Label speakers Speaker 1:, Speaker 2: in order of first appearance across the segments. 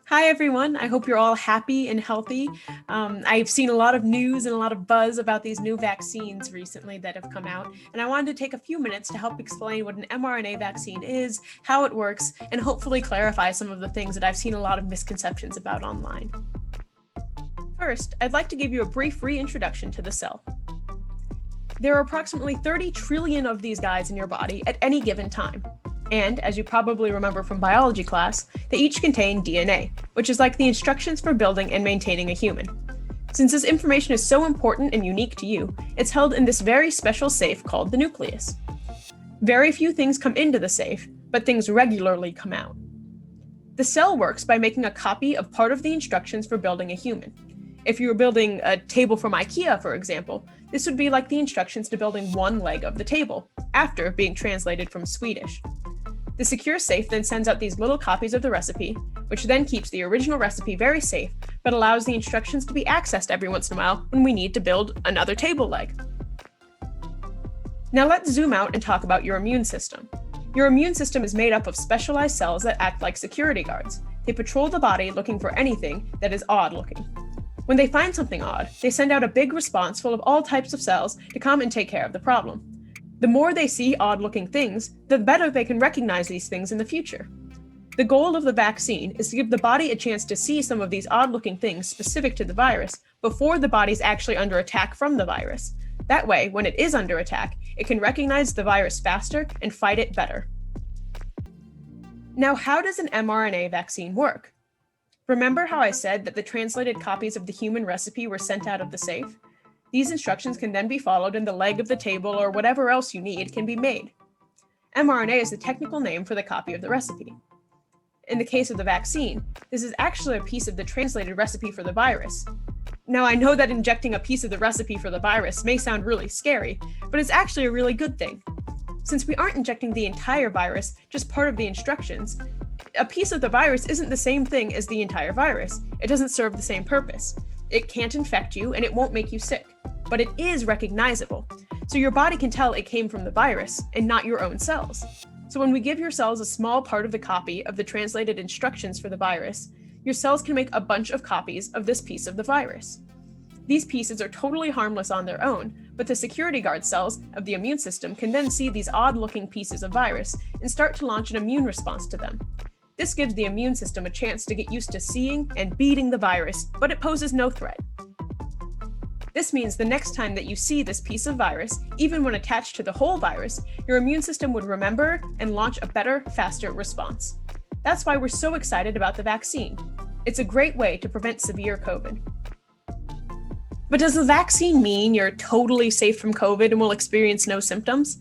Speaker 1: Hi, everyone. I hope you're all happy and healthy. I've seen a lot of news and a lot of buzz about these new vaccines recently that have come out, and I wanted to take a few minutes to help explain what an mRNA vaccine is, how it works, and hopefully clarify some of the things that I've seen a lot of misconceptions about online. First, I'd like to give you a brief reintroduction to the cell. There are approximately 30 trillion of these guys in your body at any given time. And, as you probably remember from biology class, they each contain DNA, which is like the instructions for building and maintaining a human. Since this information is so important and unique to you, it's held in this very special safe called the nucleus. Very few things come into the safe, but things regularly come out. The cell works by making a copy of part of the instructions for building a human. If you were building a table from IKEA, for example, this would be like the instructions to building one leg of the table, after being translated from Swedish. The secure safe then sends out these little copies of the recipe, which then keeps the original recipe very safe, but allows the instructions to be accessed every once in a while when we need to build another table leg. Now let's zoom out and talk about your immune system. Your immune system is made up of specialized cells that act like security guards. They patrol the body looking for anything that is odd looking. When they find something odd, they send out a big response full of all types of cells to come and take care of the problem. The more they see odd-looking things, the better they can recognize these things in the future. The goal of the vaccine is to give the body a chance to see some of these odd-looking things specific to the virus before the body's actually under attack from the virus. That way, when it is under attack, it can recognize the virus faster and fight it better. Now, how does an mRNA vaccine work? Remember how I said that the translated copies of the human recipe were sent out of the safe? These instructions can then be followed and the leg of the table or whatever else you need can be made. mRNA is the technical name for the copy of the recipe. In the case of the vaccine, this is actually a piece of the translated recipe for the virus. Now, I know that injecting a piece of the recipe for the virus may sound really scary, but it's actually a really good thing. Since we aren't injecting the entire virus, just part of the instructions, a piece of the virus isn't the same thing as the entire virus. It doesn't serve the same purpose. It can't infect you and it won't make you sick, but it is recognizable. So your body can tell it came from the virus and not your own cells. So when we give your cells a small part of the copy of the translated instructions for the virus, your cells can make a bunch of copies of this piece of the virus. These pieces are totally harmless on their own, but the security guard cells of the immune system can then see these odd-looking pieces of virus and start to launch an immune response to them. This gives the immune system a chance to get used to seeing and beating the virus, but it poses no threat. This means the next time that you see this piece of virus, even when attached to the whole virus, your immune system would remember and launch a better, faster response. That's why we're so excited about the vaccine. It's a great way to prevent severe COVID. But does the vaccine mean you're totally safe from COVID and will experience no symptoms?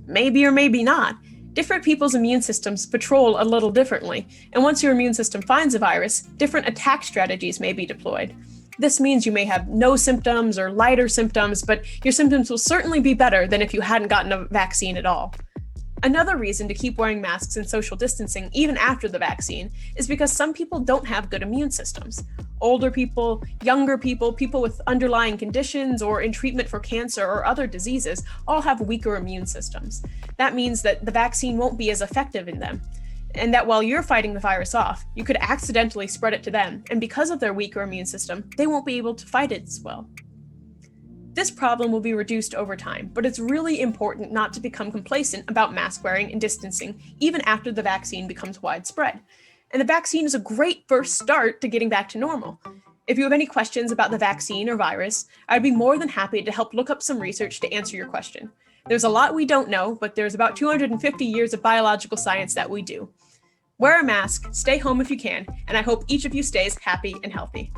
Speaker 1: Maybe or maybe not. Different people's immune systems patrol a little differently, and once your immune system finds a virus, different attack strategies may be deployed. This means you may have no symptoms or lighter symptoms, but your symptoms will certainly be better than if you hadn't gotten a vaccine at all. Another reason to keep wearing masks and social distancing even after the vaccine is because some people don't have good immune systems. Older people, younger people, people with underlying conditions or in treatment for cancer or other diseases all have weaker immune systems. That means that the vaccine won't be as effective in them, and that while you're fighting the virus off, you could accidentally spread it to them, and because of their weaker immune system, they won't be able to fight it as well. This problem will be reduced over time, but it's really important not to become complacent about mask wearing and distancing even after the vaccine becomes widespread. And the vaccine is a great first start to getting back to normal. If you have any questions about the vaccine or virus, I'd be more than happy to help look up some research to answer your question. There's a lot we don't know, but there's about 250 years of biological science that we do. Wear a mask, stay home if you can, and I hope each of you stays happy and healthy.